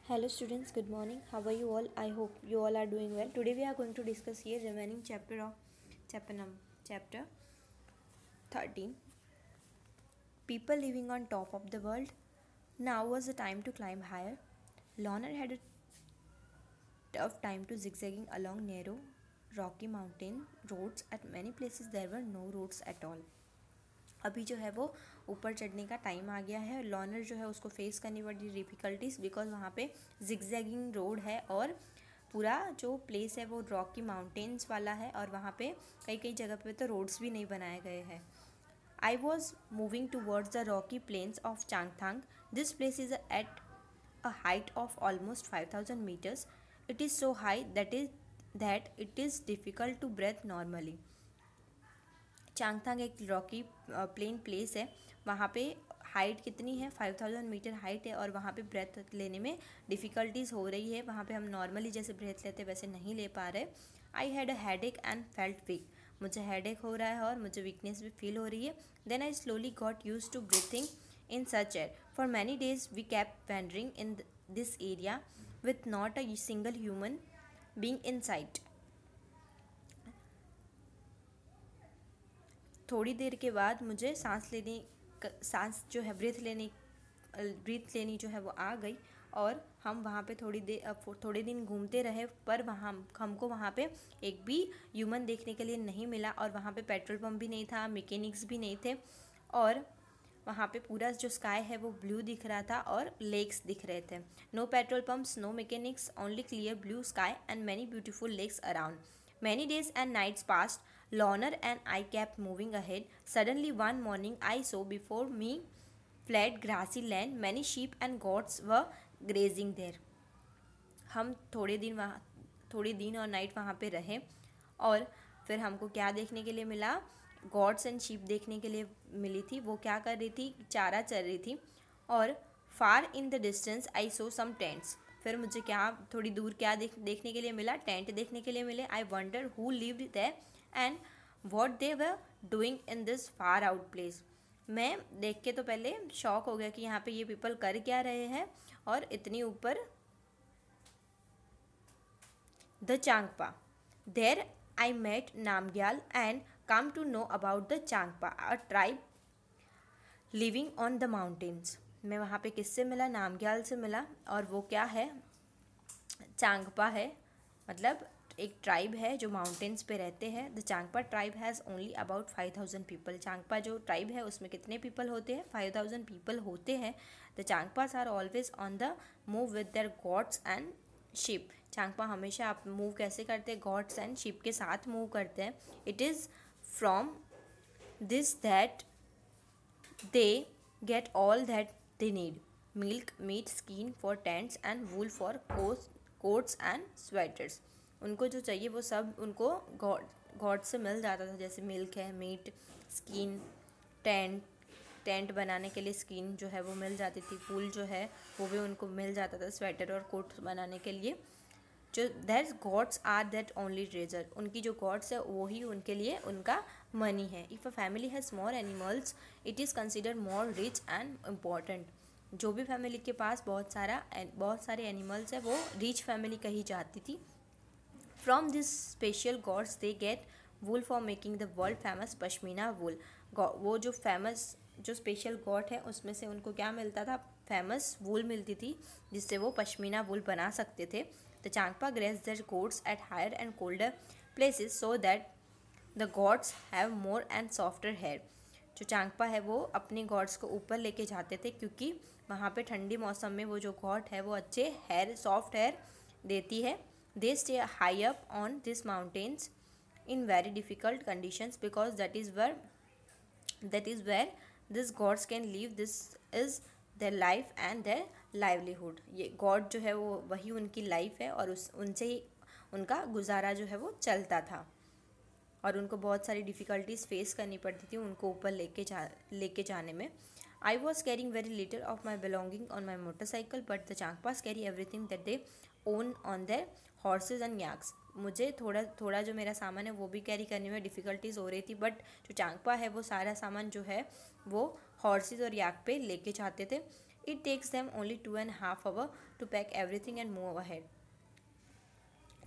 Hello students, good morning. How are you all? I hope you all are doing well. Today we are going to discuss here remaining chapter of chapter 13. People living on top of the world. Now was the time to climb higher. Loner had a tough time to zigzagging along narrow rocky mountain roads. At many places there were no roads at all. अभी जो है वो ऊपर चढ़ने का time आ गया है. लॉनर जो है उसको फेस करनी पड़ी डिफ़िकल्टीज़ बिकॉज वहाँ पे जिगजैगिंग रोड है और पूरा जो प्लेस है वो रॉकी माउंटेन्स वाला है और वहाँ पे कई कई जगह पे तो रोड्स भी नहीं बनाए गए हैं. I was moving towards the rocky plains of Changthang. This place is at a height of almost 5,000 meters. It is so high that it is difficult to breathe normally. Changthang एक रॉकी प्लेन प्लेस है. वहाँ पे height कितनी है 5,000 metre height है और वहाँ पे ब्रेथ लेने में डिफ़िकल्टीज़ हो रही है. वहाँ पे हम नॉर्मली जैसे ब्रेथ लेते वैसे नहीं ले पा रहे. I had a headache and felt weak. मुझे हेडेक हो रहा है और मुझे वीकनेस भी फील हो रही है. Then I slowly got used to breathing in such air. For many days we kept wandering in this area with not a single human being in sight. थोड़ी देर के बाद मुझे सांस जो है ब्रीथ लेनी जो है वो आ गई और हम वहाँ पे थोड़े दिन घूमते रहे पर हमको वहाँ पे एक भी ह्यूमन देखने के लिए नहीं मिला और वहाँ पे पेट्रोल पंप भी नहीं था, मैकेनिक्स भी नहीं थे और वहाँ पे पूरा जो स्काई है वो ब्लू दिख रहा था और लेक्स दिख रहे थे. No petrol pumps, no mechanics, only clear blue sky and many beautiful lakes around. Many days and nights passed. Loner and I kept moving ahead. Suddenly one morning I saw before me flat grassy land. Many sheep and goats were grazing there. हम थोड़े दिन और night वहाँ पे रहे और फिर हमको क्या देखने के लिए मिला? गॉड्स एंड शीप देखने के लिए मिली थी. वो क्या कर रही थी? चारा चर रही थी. और far in the distance I saw some tents. फिर मुझे थोड़ी दूर क्या देखने के लिए मिला? टेंट देखने के लिए मिले. I wonder who lived there and what they were doing in this far out place. मैं देख के तो पहले शॉक हो गया कि यहाँ पे ये पीपल कर क्या रहे हैं और इतनी ऊपर. The Changpa. There I met Namgyal and come to know about the Changpa, a tribe living on the mountains. मैं वहाँ पे किससे मिला? नामग्याल से मिला. और वो क्या है? चांगपा है, मतलब एक ट्राइब है जो माउंटेन्स पे रहते हैं. The Changpa tribe has only about 5,000 people. Changpa जो ट्राइब है उसमें कितने पीपल होते हैं? 5,000 पीपल होते हैं. The Changpas are always on the move with their goats and sheep. Changpa हमेशा आप मूव कैसे करते हैं? गॉड्स एंड शिप के साथ मूव करते हैं. It is from this that they get all that they need. Milk, meat, skin for tents and wool for coats and sweaters. उनको जो चाहिए वो सब उनको गॉड से मिल जाता था. जैसे मिल्क है, मीट, स्किन, टेंट बनाने के लिए स्किन जो है वो मिल जाती थी. फूल जो है वो भी उनको मिल जाता था स्वेटर और कोट बनाने के लिए. जो that goats are that only treasure. उनकी जो गॉड्स है वही उनके लिए उनका मनी है. If a family has more animals it is consider more rich and important. जो भी फैमिली के पास बहुत सारे एनिमल्स है वो रिच फैमिली कही जाती थी. From this special goats they get wool for making the world famous pashmina wool. वो जो स्पेशल गॉड है उसमें से उनको क्या मिलता था? फेमस वूल मिलती थी जिससे वो पश्मीना वूल बना सकते थे. The Changpa graze their goats at higher and colder places so that the goats have more and softer hair. जो चांगपा है वो अपने गॉड्स को ऊपर लेके जाते थे क्योंकि वहाँ पे ठंडी मौसम में वो जो गॉड है वो अच्छे सॉफ्ट हेयर देती है. They stay high up on this mountains in very difficult conditions because that is where these gods can live. This is their life and their livelihood. ये गॉड जो है वो वही उनकी लाइफ है और उनसे ही उनका गुजारा जो है वो चलता था और उनको बहुत सारी डिफ़िकल्टीज़ फेस करनी पड़ती थी उनको ऊपर लेके जाने में. I was carrying very little of my belonging on my motorcycle, but the Changpas carry everything that they own on their horses and yaks. मुझे थोड़ा जो मेरा सामान है वो भी कैरी करने में डिफ़िकल्टीज़ हो रही थी, बट जो चांगपा है वो सारा सामान जो है वो हॉर्सेस और याक पे लेके जाते थे. It takes them only 2.5 hours to pack everything and move ahead.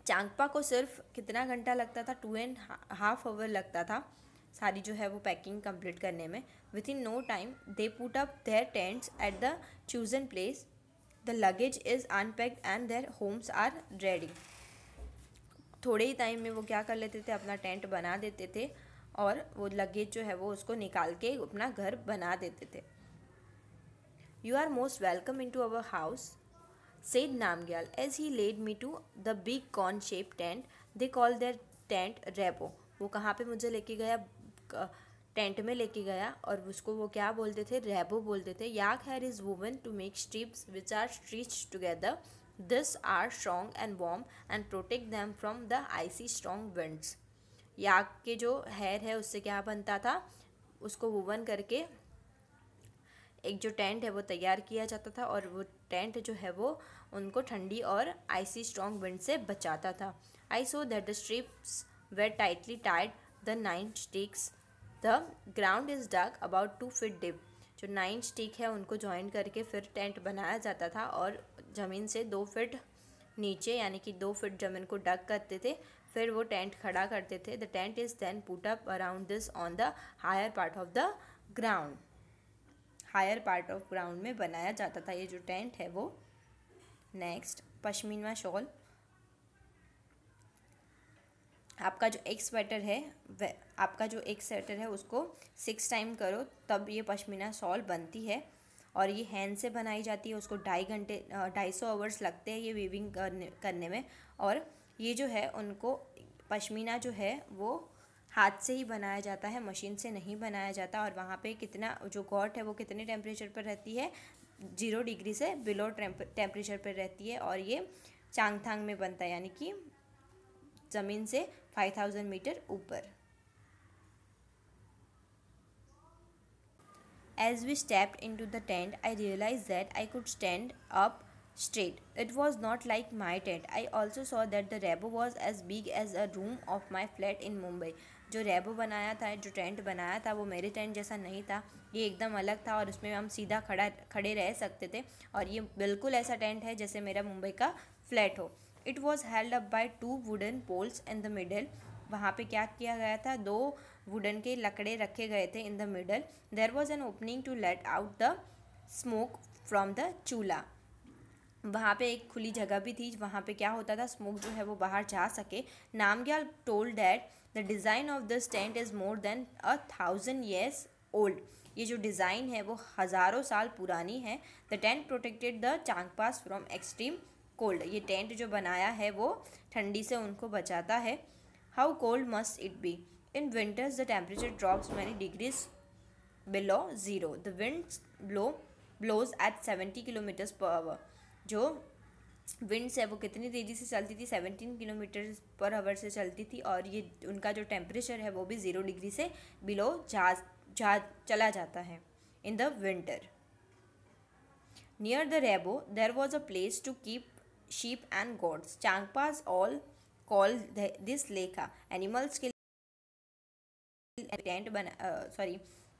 Changpa को सिर्फ कितना घंटा लगता था? 2.5 hours लगता था सारी जो है वो पैकिंग कंप्लीट करने में. Within no time they put up their tents at the chosen place. The luggage is unpacked and their homes are ready. थोड़े ही टाइम में वो क्या कर लेते थे, अपना टेंट बना देते थे और वो लगेज जो है वो उसको निकाल के अपना घर बना देते थे. You are most welcome into our house, said Namgyal as he led me to the big cone-shaped tent. They call their tent rabo. वो कहाँ पे मुझे लेके गया? टेंट में लेके गया और उसको वो क्या बोलते थे? रैबो बोलते थे. याक hair is woven to make strips which are stitched together. This are strong and warm and protect them from the icy strong winds. याक के जो हेयर है उससे क्या बनता था? उसको वुवन करके एक जो टेंट है वो तैयार किया जाता था और वो टेंट जो है वो उनको ठंडी और आइसी स्ट्रॉन्ग विंड से बचाता था. I saw that the strips were tightly tied the 9 sticks. The ground is dug about 2 feet deep. जो 9 स्टिक है उनको ज्वाइन करके फिर टेंट बनाया जाता था और ज़मीन से 2 feet नीचे यानी कि 2 feet ज़मीन को डग करते थे, फिर वो टेंट खड़ा करते थे. The tent is then put up around this on the higher part of the ground. Higher part of ground में बनाया जाता था ये जो टेंट है वो. Next, pashmina shawl. आपका जो एक स्वेटर है उसको 6 टाइम करो तब ये पश्मीना शॉल बनती है और ये हैंड से बनाई जाती है. उसको 2.5 आवर्स लगते हैं ये वीविंग करने में. और ये जो है उनको पश्मीना जो है वो हाथ से ही बनाया जाता है, मशीन से नहीं बनाया जाता. और वहाँ पे कितना जो गॉट है वो कितने टेम्परेचर पर रहती है? 0 डिग्री से बिलो टेम्परेचर पर रहती है. और ये चांगथांग में बनता है यानी कि ज़मीन से 5000 मीटर ऊपर. As we stepped into the tent, I realized that I could stand up straight. It was not like my tent. I also saw that the rabo was as big as a room of my flat in Mumbai. जो रैबो बनाया था, जो tent बनाया था वो मेरे tent जैसा नहीं था. ये एकदम अलग था और उसमें हम सीधा खड़े रह सकते थे. और ये बिल्कुल ऐसा टेंट है जैसे मेरा मुंबई का फ्लैट हो. It was held up by 2 wooden poles in the middle. वहाँ पे क्या किया गया था? 2 वुडन के लकड़े रखे गए थे in the middle. There was an opening to let out the smoke from the chulha. वहाँ पे एक खुली जगह भी थी, वहाँ पे क्या होता था? स्मोक जो है वो बाहर जा सके. Namgyal told that the design of this tent is more than 1000 years old. ये जो डिज़ाइन है वो हज़ारों साल पुरानी है. The tent protected the Changpas from extreme cold. ये टेंट जो बनाया है वो ठंडी से उनको बचाता है. How cold must it be? In winters, the temperature drops many degrees below zero. The winds blows at 70 kilometers per hour. जो विंड्स है वो कितनी तेज़ी से चलती थी? 17 किलोमीटर पर आवर से चलती थी. और ये उनका जो टेम्परेचर है वो भी 0 डिग्री से बिलो चला जाता है in the winter. Near the rebo there was a place to keep sheep and goats. Changpas all call this lekha. Animals के टेंट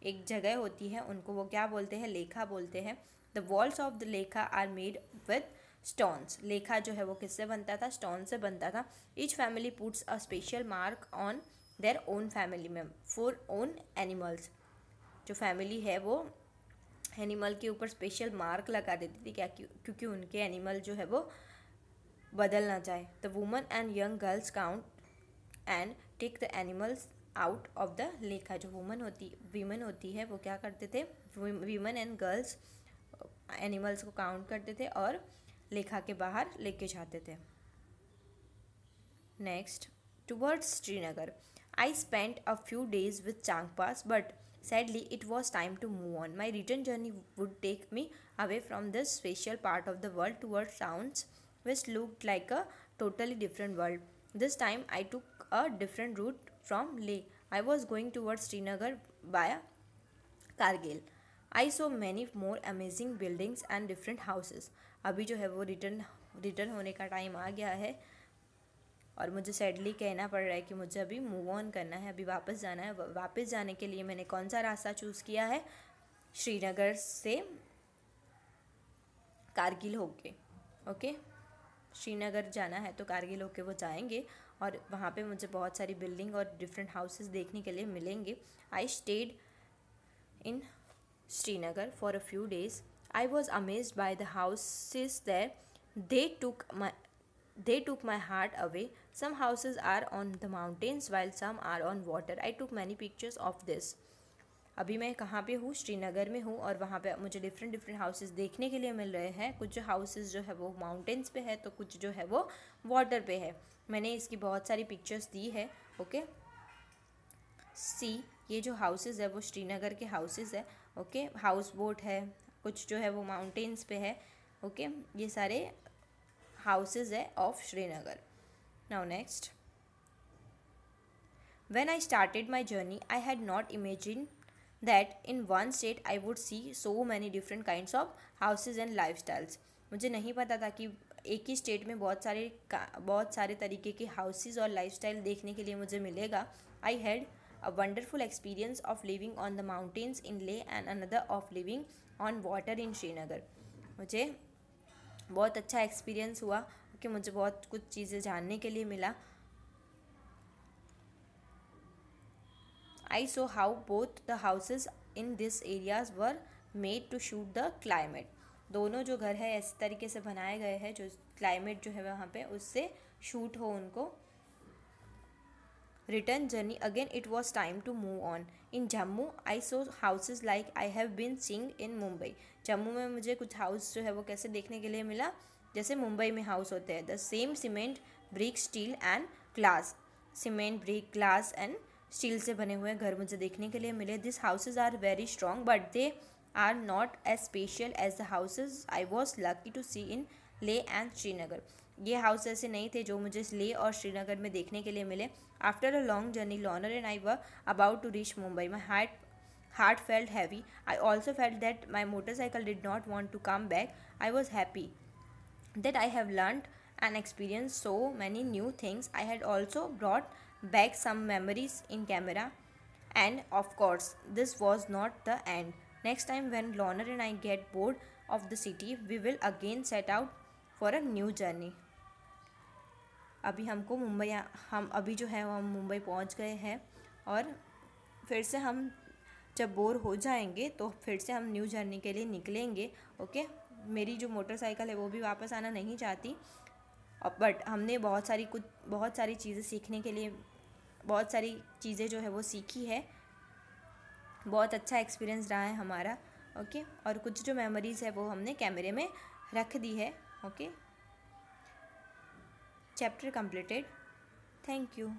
एक जगह होती है उनको वो क्या बोलते हैं? लेखा बोलते हैं. द वॉल्स ऑफ द लेखा आर मेड विथ स्टोन्स. लेखा जो है वो किससे बनता था? स्टोन से बनता था. Each family puts a special mark on their own family में फॉर ओन एनिमल्स. जो फैमिली है वो एनिमल के ऊपर स्पेशल मार्क लगा देती थी क्या? क्योंकि उनके एनिमल जो है वो बदल ना जाए. The woman and young girls count and take the animals out of the lekha. जो वीमन होती है वो क्या करते थे? वीमन एंड गर्ल्स एनिमल्स को काउंट करते थे और लेखा के बाहर लेके जाते थे. Next, towards Srinagar. I spent a few days with Changpas but sadly it was time to move on. My return journey would take me away from this special part of the world towards towns which looked like a totally different world. This time I took a different route from Leh. I was going towards Srinagar via Kargil. I saw many more amazing buildings and different houses. अभी जो है वो return होने का time आ गया है और मुझे सैडली कहना पड़ रहा है कि मुझे अभी मूव ऑन करना है, अभी वापस जाना है. वापस जाने के लिए मैंने कौन सा रास्ता चूज़ किया है? श्रीनगर से कारगिल होके, ओके। श्रीनगर जाना है तो कारगिल होके वो जाएंगे और वहाँ पे मुझे बहुत सारी बिल्डिंग और डिफरेंट हाउसेस देखने के लिए मिलेंगे। I stayed in Srinagar for a few days. I was amazed by the houses there. They took my heart away. Some houses are on the mountains while some are on water. I took many pictures of this. अभी मैं कहाँ पे हूँ? श्रीनगर में हूँ और वहाँ पे मुझे डिफरेंट हाउसेस देखने के लिए मिल रहे हैं। कुछ हाउसेस जो है वो माउंटेन्स पे है तो कुछ जो है वो वाटर पे है। मैंने इसकी बहुत सारी पिक्चर्स दी है, ओके। सी, ये जो हाउसेस है वो श्रीनगर के हाउसेस है, ओके। हाउस बोट है, कुछ जो है वो माउंटेन्स पे है, ओके। ये सारे houses of Srinagar. Now next, when I started my journey, I had not imagined that in one state I would see so many different kinds of houses and lifestyles. मुझे नहीं पता था कि एक ही स्टेट में बहुत सारे तरीके के हाउसेस और लाइफस्टाइल देखने के लिए मुझे मिलेगा. I had a wonderful experience of living on the mountains in Leh and another of living on water in Srinagar. मुझे बहुत अच्छा एक्सपीरियंस हुआ कि मुझे बहुत कुछ चीज़ें जानने के लिए मिला. I saw how both the houses in these areas were made to suit the climate. दोनों जो घर है इस तरीके से बनाए गए हैं जो क्लाइमेट जो है वहाँ पे उससे शूट हो उनको. Return journey again, it was time to move on. In Jammu, I saw houses like I have been seeing in Mumbai. Jammu में मुझे कुछ हाउस जो है वो कैसे देखने के लिए मिला जैसे मुंबई में हाउस होते हैं. The same cement, brick, steel and glass. Cement, brick, glass and steel से बने हुए घर मुझे देखने के लिए मिले. This houses are very strong but they are not as special as the houses I was lucky to see in Leh and Srinagar. ये हाउस ऐसे नहीं थे जो मुझे ले और श्रीनगर में देखने के लिए मिले. After a long journey loner and I were about to reach Mumbai. My heart felt heavy. I also felt that my motorcycle did not want to come back. I was happy that I have learned and experienced so many new things. I had also brought back some memories in camera. And of course, this was not the end. Next time when Loner and I get bored of the city, we will again set out for a new journey. अभी हम अभी जो है हम मुंबई पहुंच गए हैं और फिर से हम जब बोर हो जाएंगे तो फिर से हम न्यू जर्नी के लिए निकलेंगे, ओके. मेरी जो मोटरसाइकिल है वो भी वापस आना नहीं चाहती बट हमने बहुत सारी चीज़ें सीखने के लिए बहुत सारी चीज़ें जो है वो सीखी है. बहुत अच्छा एक्सपीरियंस रहा है हमारा, ओके. और कुछ जो मेमोरीज़ है वो हमने कैमरे में रख दी है, okay. Chapter completed. Thank you.